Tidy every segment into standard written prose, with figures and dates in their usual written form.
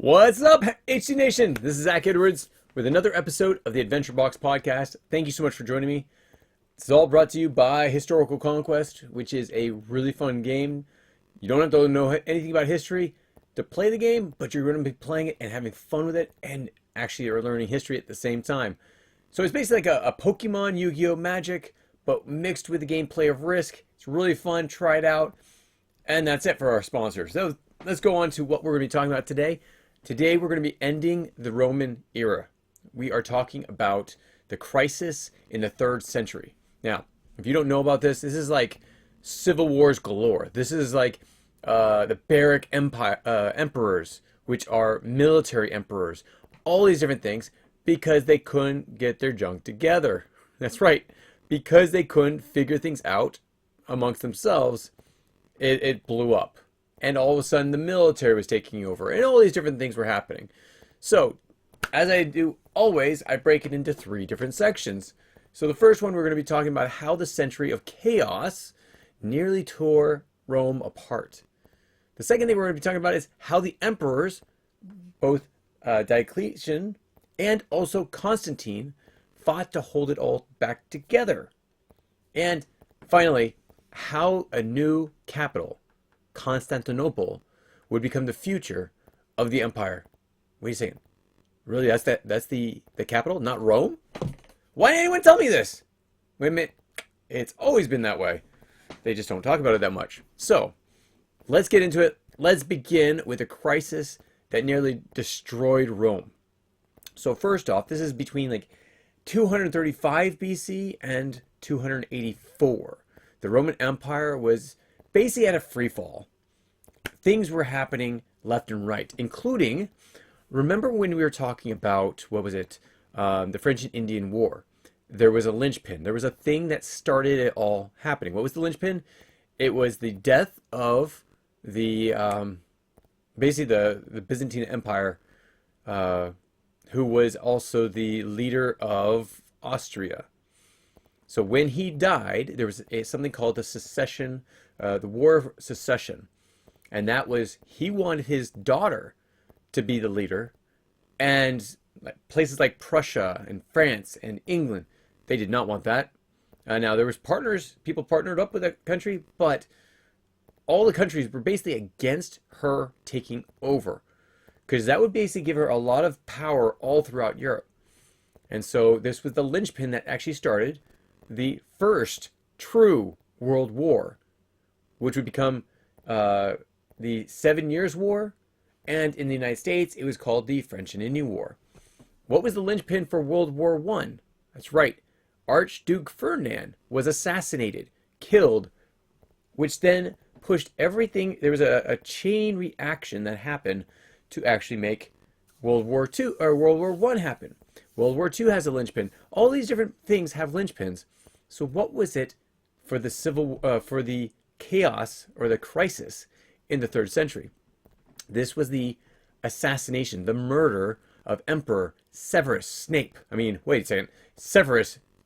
What's up, HC Nation? This is Zach Edwards with another episode of the Adventure Box Podcast. Thank you so much for joining me. It's all brought to you by Historical Conquest, which is a really fun game. You don't have to know anything about history to play the game, but you're going to be playing it and having fun with it, and actually you're learning history at the same time. So it's basically like a Pokemon Yu-Gi-Oh! Magic, but mixed with the gameplay of Risk. It's really fun. Try it out. And that's it for our sponsors. So let's go on to what we're going to be talking about today. Today we're going to be ending the Roman era. We are talking about the crisis in the 3rd century. Now, if you don't know about this, this is like civil wars galore. This is like the Baric emperors, which are military emperors. All these different things because they couldn't get their junk together. That's right. Because they couldn't figure things out amongst themselves, it blew up. And all of a sudden the military was taking over and all these different things were happening. So as I do always, I break it into 3 different sections. So the first one, we're going to be talking about how the century of chaos nearly tore Rome apart. The second thing we're going to be talking about is how the emperors, both Diocletian and also Constantine, fought to hold it all back together. And finally, how a new capital, Constantinople, would become the future of the empire. Wait a second. Really, that's the capital, not Rome? Why didn't anyone tell me this? Wait a minute. It's always been that way. They just don't talk about it that much. So, let's get into it. Let's begin with a crisis that nearly destroyed Rome. So first off, this is between like 235 BC and 284. The Roman Empire was basically at a free fall. Things were happening left and right, including, remember when we were talking about, the French and Indian War? There was a linchpin. There was a thing that started it all happening. What was the linchpin? It was the death of the, basically the Byzantine Empire, who was also the leader of Austria. So when he died, there was something called the secession, the War of Secession. And that was, he wanted his daughter to be the leader. And places like Prussia and France and England, they did not want that. Now, there was people partnered up with that country, but all the countries were basically against her taking over. Because that would basically give her a lot of power all throughout Europe. And so this was the linchpin that actually started the first true World War, which would become the 7 Years' War, and in the United States, it was called the French and Indian War. What was the linchpin for World War I? That's right, Archduke Ferdinand was assassinated, killed, which then pushed everything. There was a chain reaction that happened to actually make World War II or World War I happen. World War II has a linchpin. All these different things have linchpins. So what was it for the chaos or the crisis in the 3rd century? This was the assassination, the murder of Emperor Severus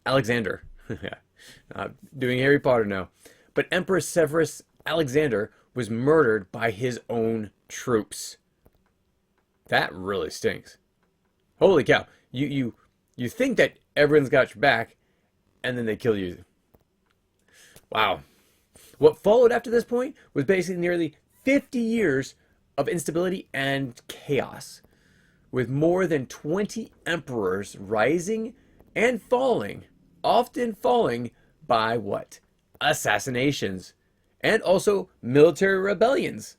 Alexander. Doing Harry Potter now. But Emperor Severus Alexander was murdered by his own troops. That really stinks. Holy cow. You think that everyone's got your back, and then they kill you. Wow. What followed after this point was basically nearly 50 years of instability and chaos, with more than 20 emperors rising and falling, often falling by what? Assassinations, and also military rebellions.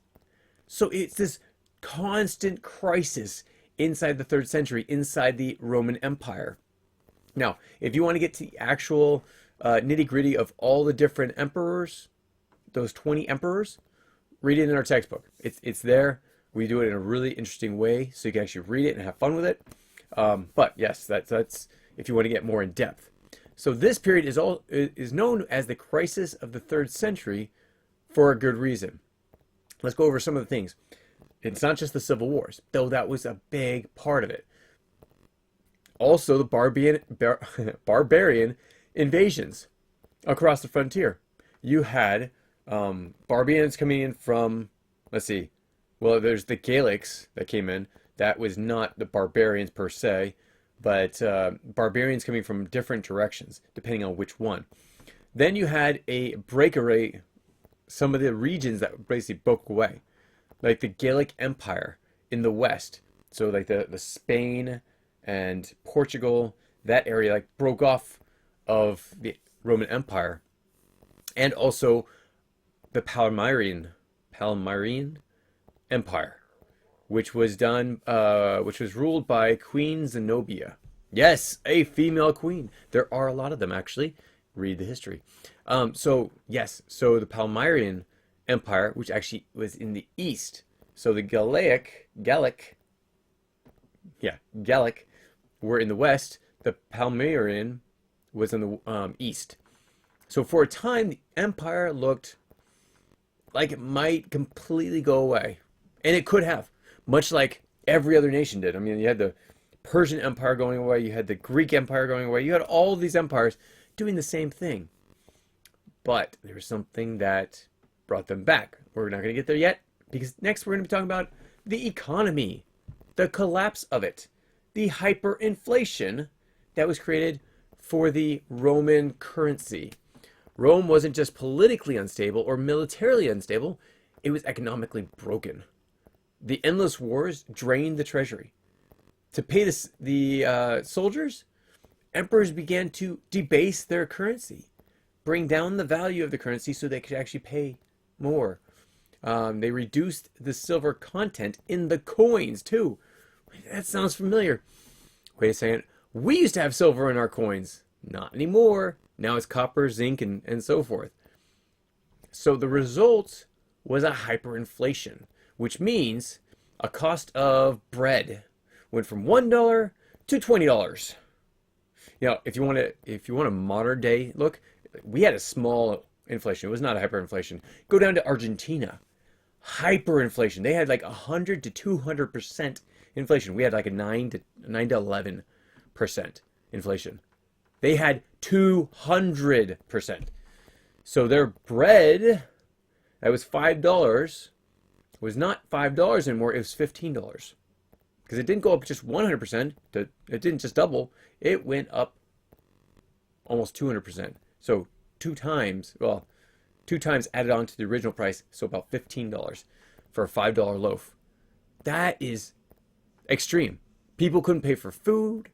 So it's this constant crisis inside the 3rd century, inside the Roman Empire. Now, if you want to get to the actual nitty-gritty of all the different emperors, those 20 emperors, read it in our textbook. It's there. We do it in a really interesting way, so you can actually read it and have fun with it. But yes, that's if you want to get more in depth. So this period is known as the crisis of the 3rd century for a good reason. Let's go over some of the things. It's not just the civil wars, though that was a big part of it. Also, the barbarian invasions across the frontier. You had barbarians coming in from, let's see, well, there's the Gaelics that came in. That was not the barbarians per se, but barbarians coming from different directions, depending on which one. Then you had a breakaway, some of the regions that basically broke away, like the Gallic Empire in the west. So like the Spain and Portugal, that area like broke off of the Roman Empire. And also the Palmyrene Empire, which was ruled by Queen Zenobia. Yes, a female queen. There are a lot of them, actually. Read the history. So the Palmyrene Empire, which actually was in the east. So the Gallic were in the west. The Palmyrene was in the east. So for a time, the empire looked like it might completely go away. And it could have, much like every other nation did. I mean, you had the Persian Empire going away, you had the Greek Empire going away, you had all of these empires doing the same thing. But there was something that brought them back. We're not going to get there yet, because next we're going to be talking about the economy, the collapse of it, the hyperinflation that was created for the Roman currency. Rome wasn't just politically unstable or militarily unstable, it was economically broken. The endless wars drained the treasury. To pay the soldiers, emperors began to debase their currency, bring down the value of the currency so they could actually pay more. They reduced the silver content in the coins too. That sounds familiar. Wait a second. We used to have silver in our coins. Not anymore. Now it's copper, zinc, and so forth. So the result was a hyperinflation, which means a cost of bread went from $1 to $20. If you want a modern day look, we had a small inflation. It was not a hyperinflation. Go down to Argentina. Hyperinflation. They had like 100 to 200% inflation. We had like a 9 to 11% inflation. They had 200%. So their bread that was $5 was not $5 anymore. It was $15. Because it didn't go up just 100%. It didn't just double. It went up almost 200%. So two times added on to the original price. So about $15 for a $5 loaf. That is extreme. People couldn't pay for food.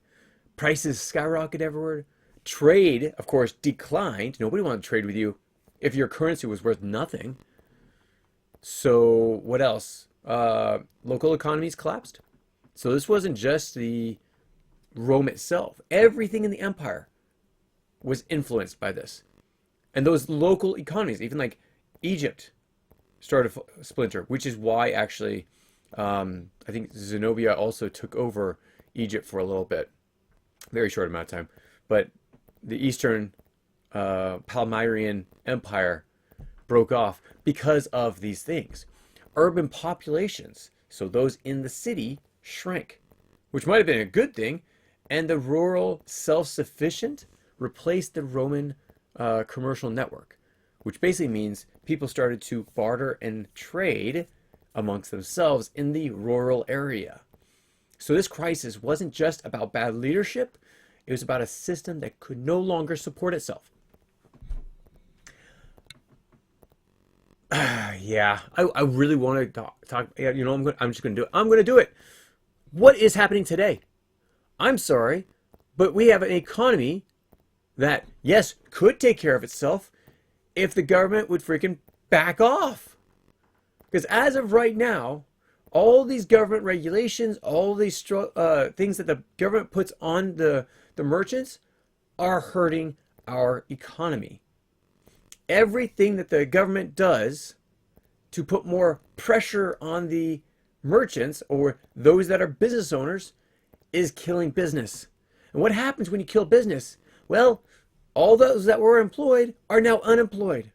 Prices skyrocketed everywhere. Trade, of course, declined. Nobody wanted to trade with you if your currency was worth nothing. So what else? Local economies collapsed. So this wasn't just the Rome itself. Everything in the empire was influenced by this. And those local economies, even like Egypt, started to splinter, which is why actually I think Zenobia also took over Egypt for a little bit. Very short amount of time. But the Eastern Palmyrene Empire broke off because of these things. Urban populations, so those in the city, shrank, which might have been a good thing, and the rural self-sufficient replaced the Roman commercial network, which basically means people started to barter and trade amongst themselves in the rural area. So this crisis wasn't just about bad leadership, it was about a system that could no longer support itself. I really want to talk. I'm just going to do it. I'm going to do it. What is happening today? I'm sorry, but we have an economy that, yes, could take care of itself if the government would freaking back off. Because as of right now, all these government regulations, all these things that the government puts on the merchants are hurting our economy. Everything that the government does to put more pressure on the merchants or those that are business owners is killing business. And what happens when you kill business? Well, all those that were employed are now unemployed.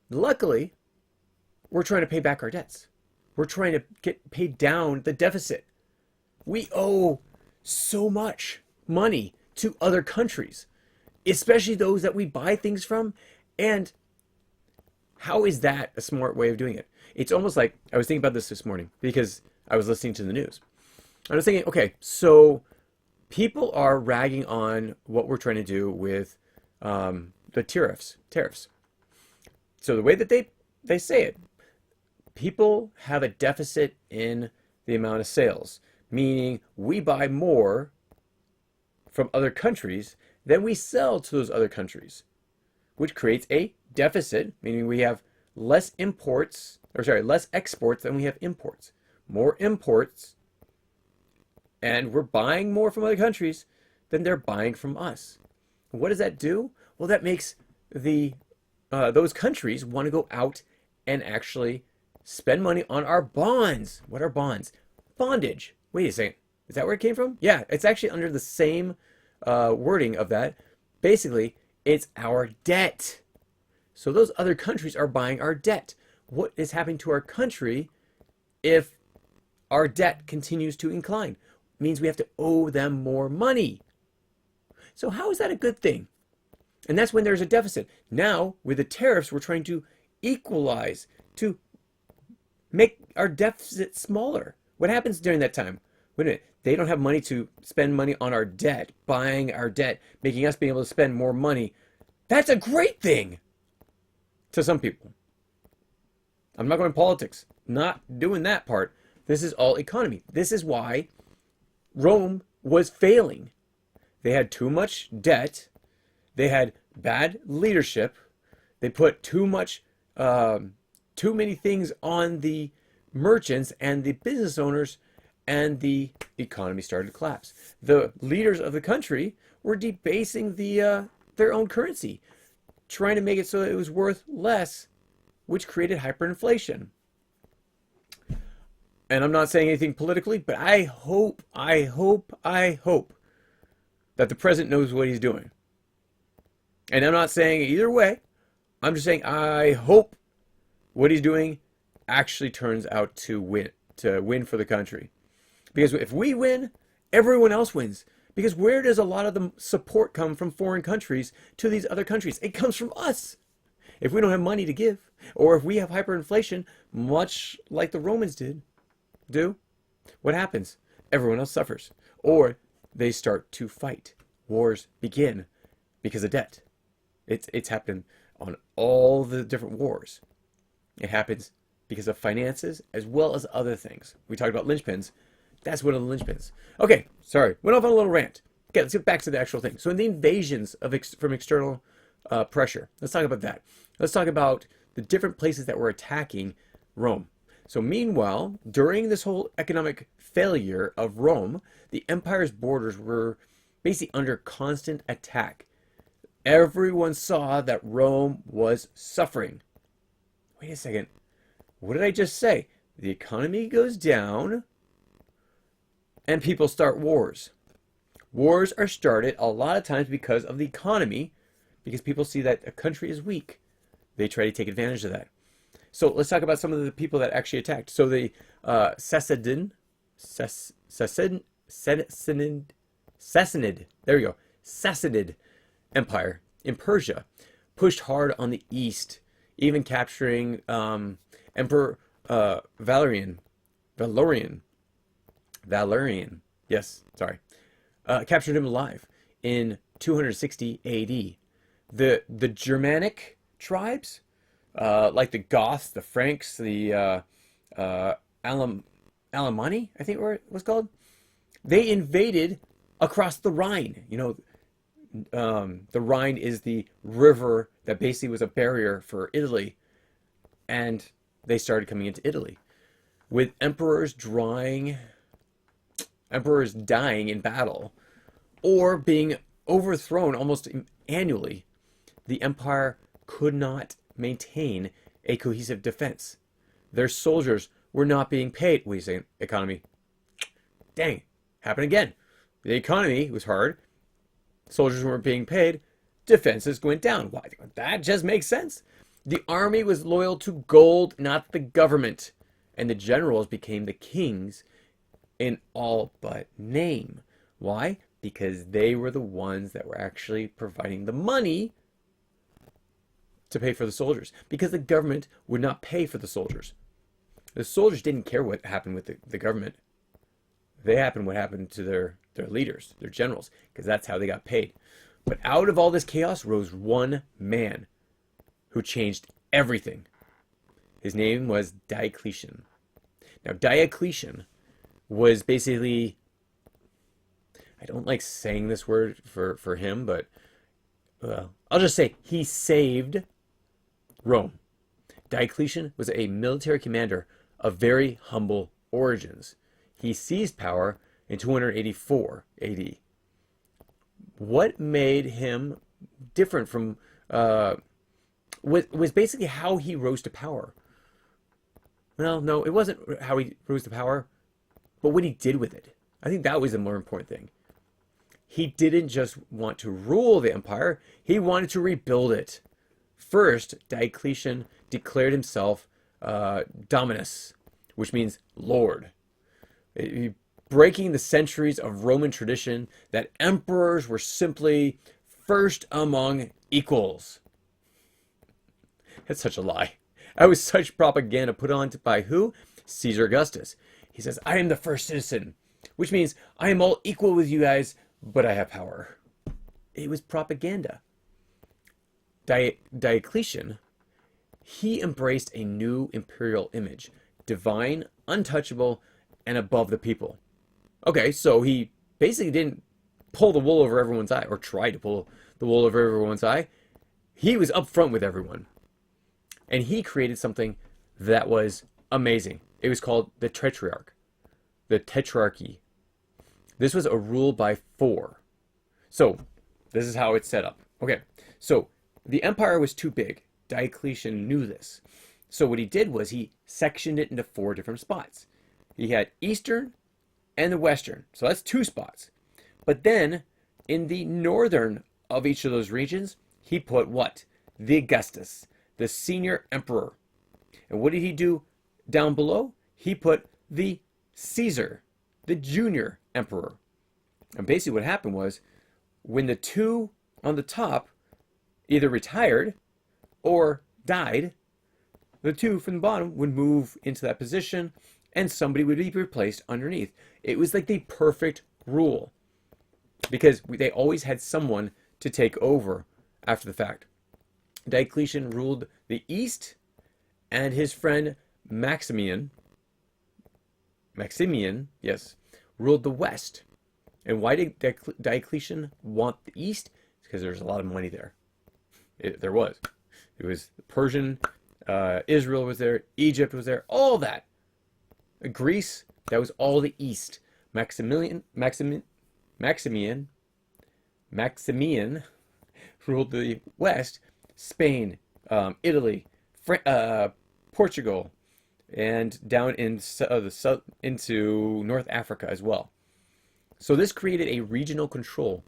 Luckily, we're trying to pay back our debts. We're trying to get paid down the deficit. We owe so much money to other countries, especially those that we buy things from. And how is that a smart way of doing it? It's almost like, I was thinking about this morning because I was listening to the news. I was thinking, okay, so people are ragging on what we're trying to do with the tariffs. So the way that they say it, people have a deficit in the amount of sales, meaning we buy more from other countries than we sell to those other countries, which creates a deficit, meaning we have less exports than we have imports. More imports, and we're buying more from other countries than they're buying from us. What does that do? Well, that makes those countries want to go out and actually spend money on our bonds. What are bonds? Bondage. Wait a second. Is that where it came from? Yeah, it's actually under the same wording of that. Basically, it's our debt. So those other countries are buying our debt. What is happening to our country if our debt continues to incline? It means we have to owe them more money. So how is that a good thing? And that's when there's a deficit. Now, with the tariffs, we're trying to equalize, to make our deficit smaller. What happens during that time? Wait a minute. They don't have money to spend money on our debt, buying our debt, making us be able to spend more money. That's a great thing to some people. I'm not going to politics. Not doing that part. This is all economy. This is why Rome was failing. They had too much debt. They had bad leadership. They put too many things on the merchants and the business owners, and the economy started to collapse. The leaders of the country were debasing their own currency, trying to make it so that it was worth less, which created hyperinflation. And I'm not saying anything politically, but I hope that the president knows what he's doing. And I'm not saying either way. I'm just saying I hope what he's doing actually turns out to win for the country. Because if we win, everyone else wins. Because where does a lot of the support come from foreign countries to these other countries? It comes from us. If we don't have money to give, or if we have hyperinflation, much like the Romans do, what happens? Everyone else suffers. Or they start to fight. Wars begin because of debt. It's happened on all the different wars. It happens because of finances as well as other things. We talked about linchpins. That's one of the linchpins. Okay, sorry. Went off on a little rant. Okay, let's get back to the actual thing. So in the invasions from external pressure, let's talk about that. Let's talk about the different places that were attacking Rome. So meanwhile, during this whole economic failure of Rome, the empire's borders were basically under constant attack. Everyone saw that Rome was suffering. Wait a second. What did I just say? The economy goes down and people start wars. Wars are started a lot of times because of the economy, because people see that a country is weak. They try to take advantage of that. So let's talk about some of the people that actually attacked. So the Sassanid, there we go, Sassanid Empire in Persia pushed hard on the east, even capturing Emperor Valerian, yes, sorry, captured him alive in 260 AD. The Germanic tribes, like the Goths, the Franks, the Alemanni, I think it was called, they invaded across the Rhine. You know, the Rhine is the river that basically was a barrier for Italy, and they started coming into Italy with emperors dying in battle or being overthrown almost annually. The empire could not maintain a cohesive defense. Their soldiers were not being paid. What are you saying? Economy. Dang, happened again. The economy was hard. Soldiers weren't being paid. Defenses went down. Why? That just makes sense. The army was loyal to gold, not the government. And the generals became the kings in all but name. Why? Because they were the ones that were actually providing the money to pay for the soldiers. Because the government would not pay for the soldiers. The soldiers didn't care what happened with the government. They happened what happened to their leaders, their generals, because that's how they got paid. But out of all this chaos rose one man who changed everything. His name was Diocletian. Now, Diocletian was basically, I don't like saying this word for him, but I'll just say he saved Rome. Diocletian was a military commander of very humble origins. He seized power in 284 AD. What made him different from was basically how he rose to power. Well, no, it wasn't how he rose to power, but what he did with it. I think that was the more important thing. He didn't just want to rule the empire, he wanted to rebuild it. First, Diocletian declared himself Dominus, which means Lord. Breaking the centuries of Roman tradition that emperors were simply first among equals. That's such a lie. That was such propaganda put on by who? Caesar Augustus. He says, I am the first citizen, which means I am all equal with you guys, but I have power. It was propaganda. Diocletian, he embraced a new imperial image, divine, untouchable, and above the people. Okay, so he basically didn't pull the wool over everyone's eye, or try to pull the wool over everyone's eye. He was upfront with everyone. And he created something that was amazing. It was called the Tetrarch, the Tetrarchy. This was a rule by 4. So, this is how it's set up. Okay, so the empire was too big. Diocletian knew this. So what he did was he sectioned it into 4 different spots. He had Eastern and the Western. So that's 2 spots. But then, in the northern of each of those regions, he put what? The Augustus, the senior emperor. And what did he do down below? He put the Caesar, the junior emperor. And basically what happened was, when the 2 on the top either retired or died, the 2 from the bottom would move into that position and somebody would be replaced underneath. It was like the perfect rule because they always had someone to take over after the fact. Diocletian ruled the east, and his friend Maximian, yes, ruled the west. And why did Diocletian want the east? Because there's a lot of money there. There was. It was Persian, Israel was there, Egypt was there, all that. Greece, that was all the east. Maximian ruled the west, Spain, Italy, Portugal, and down in into North Africa as well. So this created a regional control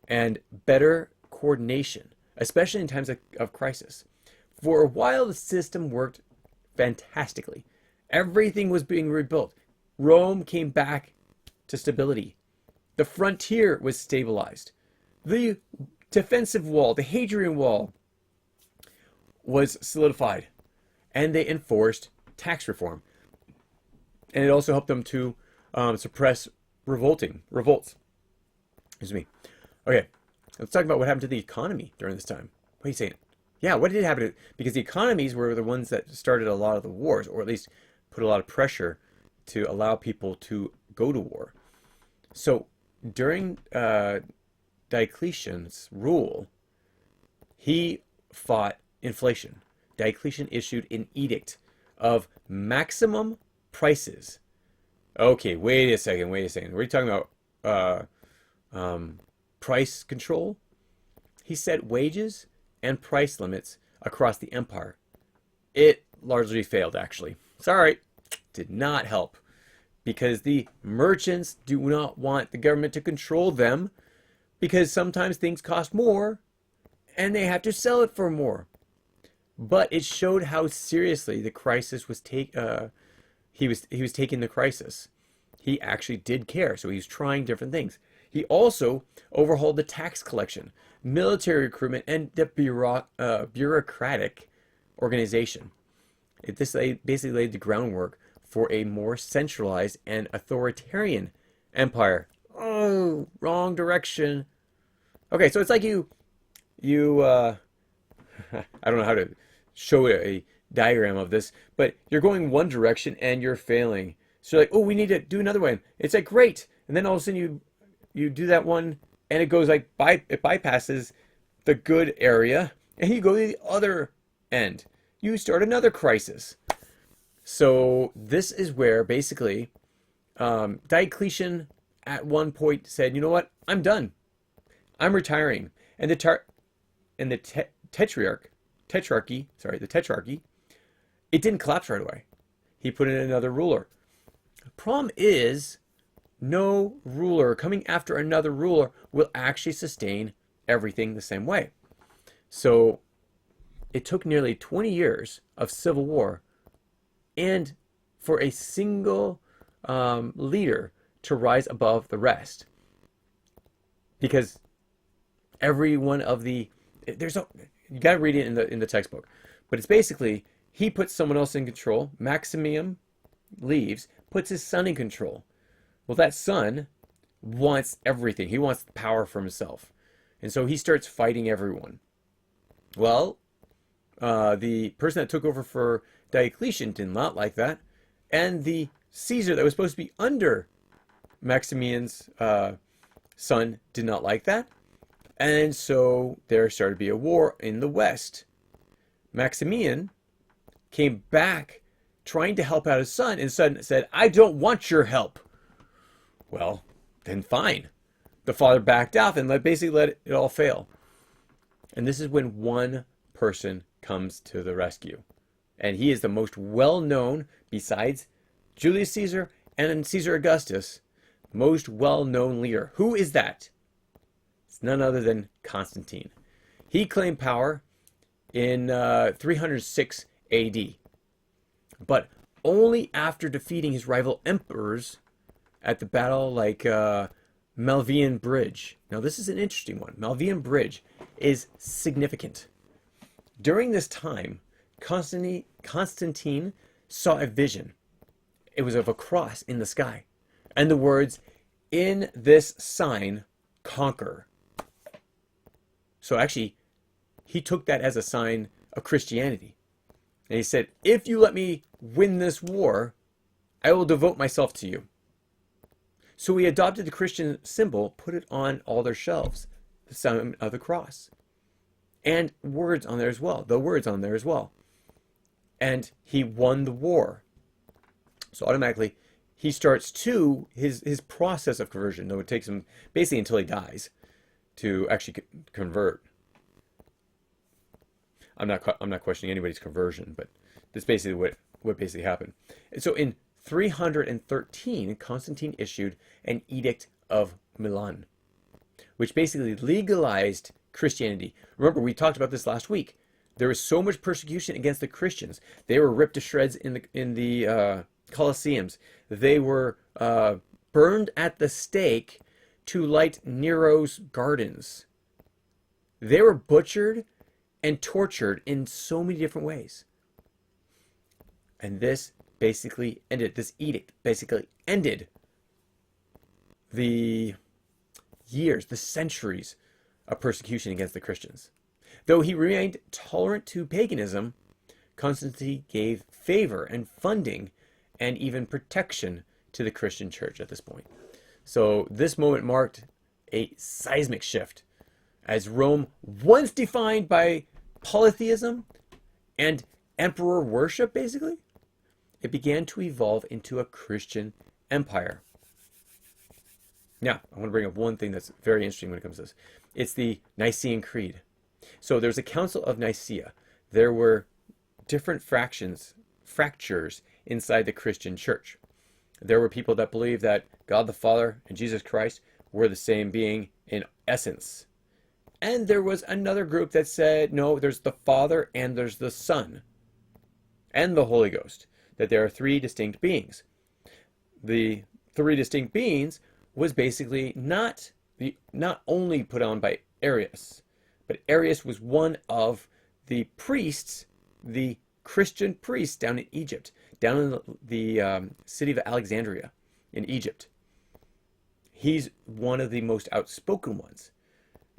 and better coordination, especially in times of crisis. For a while, the system worked fantastically. Everything was being rebuilt. Rome came back to stability. The frontier was stabilized. The defensive wall, the Hadrian Wall, was solidified. And they enforced tax reform. And it also helped them to suppress revolts. Excuse me. Okay, let's talk about what happened to the economy during this time. What are you saying? Yeah, what did happen? Because the economies were the ones that started a lot of the wars, or at least put a lot of pressure to allow people to go to war. So during Diocletian's rule, he fought inflation. Diocletian issued an edict of maximum prices. Okay, wait a second. What are you talking about? Price control? He set wages and price limits across the empire. It largely failed, actually. Sorry, did not help. Because the merchants do not want the government to control them, because sometimes things cost more and they have to sell it for more. But it showed how seriously the crisis was he was taking the crisis. He actually did care, so he was trying different things. He also overhauled the tax collection, military recruitment, and the bureaucratic organization. This basically laid the groundwork for a more centralized and authoritarian empire. Oh, wrong direction. Okay, so it's like I don't know how to show a diagram of this, but you're going one direction and you're failing. So you're like, oh, we need to do another one. It's like, great. And then all of a sudden you do that one and it goes like, it bypasses the good area and you go to the other end. You start another crisis. So this is where basically Diocletian at one point said, you know what? I'm done. I'm retiring. And the tetrarchy, it didn't collapse right away. He put in another ruler. The problem is, no ruler coming after another ruler will actually sustain everything the same way. So it took nearly 20 years of civil war and for a single leader to rise above the rest. Because every one of the, you got to read it in the textbook, but it's basically he puts someone else in control. Maximian leaves, puts his son in control. Well, that son wants everything. He wants power for himself, and so he starts fighting everyone. Well, the person that took over for Diocletian did not like that, and the Caesar that was supposed to be under Maximian's son did not like that. And so there started to be a war in the West. Maximian came back trying to help out his son, and son said, I don't want your help. Well, then fine. The father backed off and basically let it all fail. And this is when one person comes to the rescue. And he is the most well-known, besides Julius Caesar and Caesar Augustus, most well-known leader. Who is that? It's none other than Constantine. He claimed power in 306 AD, but only after defeating his rival emperors at the battle like Milvian Bridge. Now this is an interesting one. Milvian Bridge is significant. During this time, Constantine saw a vision. It was of a cross in the sky, and the words, "In this sign, conquer." So actually, he took that as a sign of Christianity. And he said, if you let me win this war, I will devote myself to you. So he adopted the Christian symbol, put it on all their shelves, the sign of the cross. And words on there as well, the words on there as well. And he won the war. So automatically, he starts his process of conversion, though it takes him basically until he dies to actually convert. I'm not questioning anybody's conversion, but that's basically what basically happened. And so in 313, Constantine issued an Edict of Milan, which basically legalized Christianity. Remember, we talked about this last week. There was so much persecution against the Christians. They were ripped to shreds in the Colosseums. They were burned at the stake to light Nero's gardens. They were butchered and tortured in so many different ways. And this basically ended, this edict basically ended the years, the centuries of persecution against the Christians. Though he remained tolerant to paganism, Constantine gave favor and funding and even protection to the Christian church at this point. So this moment marked a seismic shift as Rome, once defined by polytheism and emperor worship, basically, it began to evolve into a Christian empire. Now, I want to bring up one thing that's very interesting when it comes to this. It's the Nicene Creed. So there's a Council of Nicaea. There were different fractures inside the Christian church. There were people that believed that God the Father and Jesus Christ were the same being in essence. And there was another group that said, no, there's the Father and there's the Son and the Holy Ghost, that there are three distinct beings. The three distinct beings was basically not only put on by Arius, but Arius was one of the priests, the Christian priests down in Egypt, down in the city of Alexandria in Egypt. he's one of the most outspoken ones.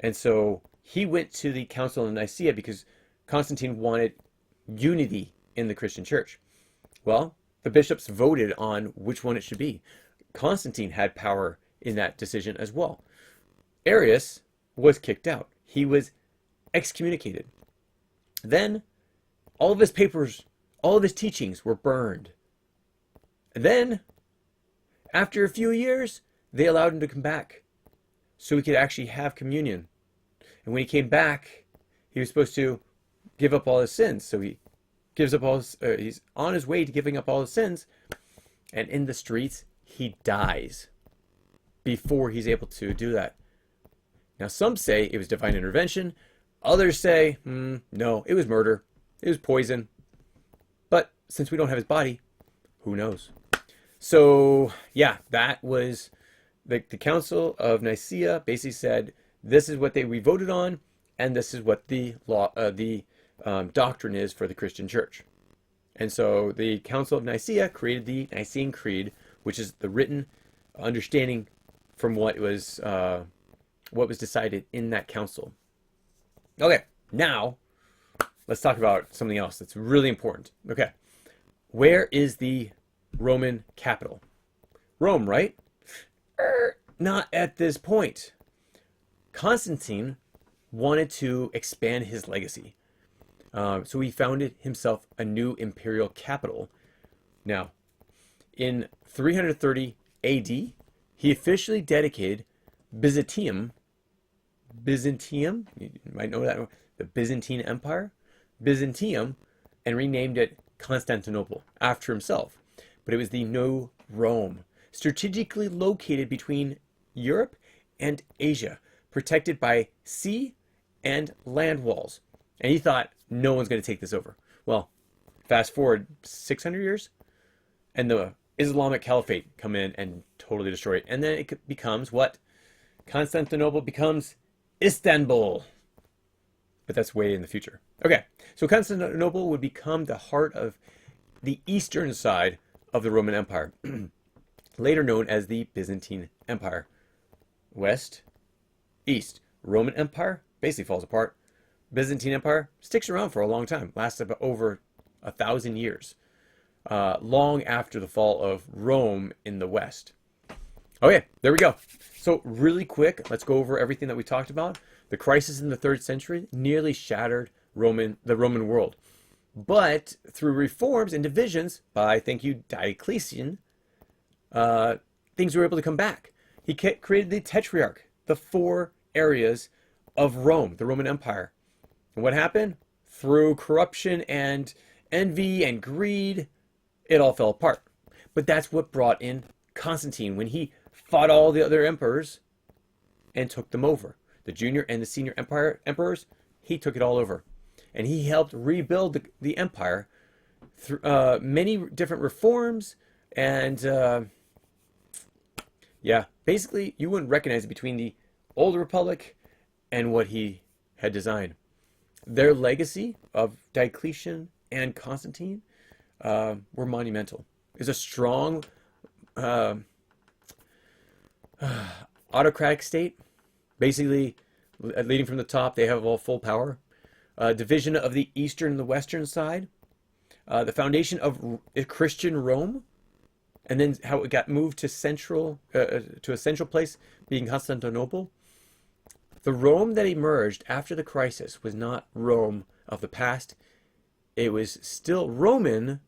And so he went to the Council of Nicaea because Constantine wanted unity in the Christian church. Well, the bishops voted on which one it should be. Constantine had power in that decision as well. Arius was kicked out. He was excommunicated. Then all of his papers, all of his teachings were burned. And then, after a few years, they allowed him to come back so he could actually have communion. And when he came back, he was supposed to give up all his sins. So he gives up all his, he's on his way to giving up all his sins. And in the streets, he dies before he's able to do that. Now, some say it was divine intervention. Others say, no, it was murder. It was poison. But since we don't have his body, who knows? So, yeah, that was the Council of Nicaea basically said, this is what we voted on, and this is what the doctrine is for the Christian church. And so the Council of Nicaea created the Nicene Creed, which is the written understanding from what was decided in that council. Okay, now let's talk about something else that's really important. Okay, where is the Roman capital? Rome, right? Not at this point. Constantine wanted to expand his legacy. So he founded himself a new imperial capital. Now, in 330 AD, he officially dedicated Byzantium, you might know that, the Byzantine Empire, Byzantium, and renamed it Constantinople after himself. But it was the new Rome, strategically located between Europe and Asia, protected by sea and land walls. And he thought, no one's going to take this over. Well, fast forward 600 years, and the Islamic Caliphate come in and totally destroy it. And then it becomes what? Constantinople becomes Istanbul. But that's way in the future. Okay, so Constantinople would become the heart of the eastern side of the Roman Empire, later known as the Byzantine Empire. West, east. Roman Empire basically falls apart. Byzantine Empire sticks around for a long time, lasts about over 1,000 years, long after the fall of Rome in the West. Okay, there we go. So really quick, let's go over everything that we talked about. The crisis in the 3rd century nearly shattered the Roman world. But through reforms and divisions by, thank you, Diocletian, things were able to come back. He created the Tetrarch, the 4 areas of Rome, the Roman Empire. And what happened? Through corruption and envy and greed, it all fell apart. But that's what brought in Constantine when he fought all the other emperors and took them over. The junior and the senior emperors, he took it all over. And he helped rebuild the empire through many different reforms. And yeah, basically you wouldn't recognize it between the old republic and what he had designed. Their legacy of Diocletian and Constantine were monumental. It's a strong autocratic state. Basically, leading from the top, they have all full power. Division of the eastern and the western side. The foundation of a Christian Rome. And then how it got moved to a central place, being Constantinople. The Rome that emerged after the crisis was not Rome of the past. It was still Roman,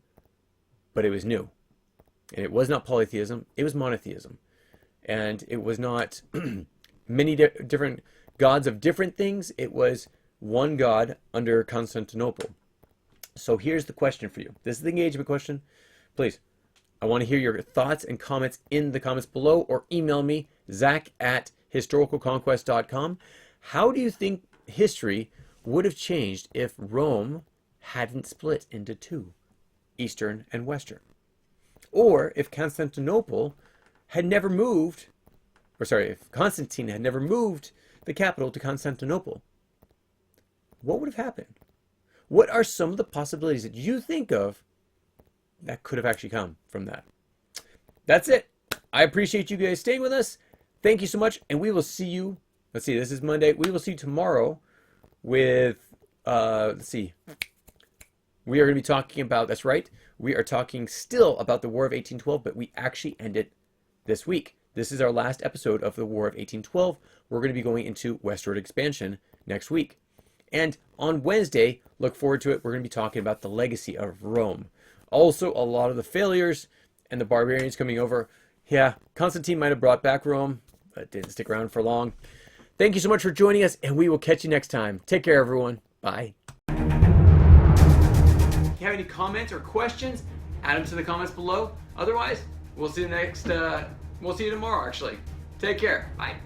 but it was new. And it was not polytheism, it was monotheism. And it was not many different gods of different things. It was one God under Constantinople. So here's the question for you. This is the engagement question. Please, I want to hear your thoughts and comments in the comments below, or email me, zach@historicalconquest.com. How do you think history would have changed if Rome hadn't split into 2, Eastern and Western? Or if Constantinople had never moved, if Constantine had never moved the capital to Constantinople, what would have happened? What are some of the possibilities that you think of that could have actually come from that? That's it. I appreciate you guys staying with us. Thank you so much, and we will see you. Let's see, this is Monday. We will see you tomorrow with, let's see. We are going to be talking about, that's right, we are talking still about the War of 1812, but we actually end it this week. This is our last episode of the War of 1812. We're going to be going into westward expansion next week. And on Wednesday, look forward to it, we're going to be talking about the legacy of Rome. Also, a lot of the failures and the barbarians coming over. Yeah, Constantine might have brought back Rome, but didn't stick around for long. Thank you so much for joining us, and we will catch you next time. Take care, everyone. Bye. If you have any comments or questions, add them to the comments below. Otherwise, we'll see you tomorrow, actually. Take care. Bye.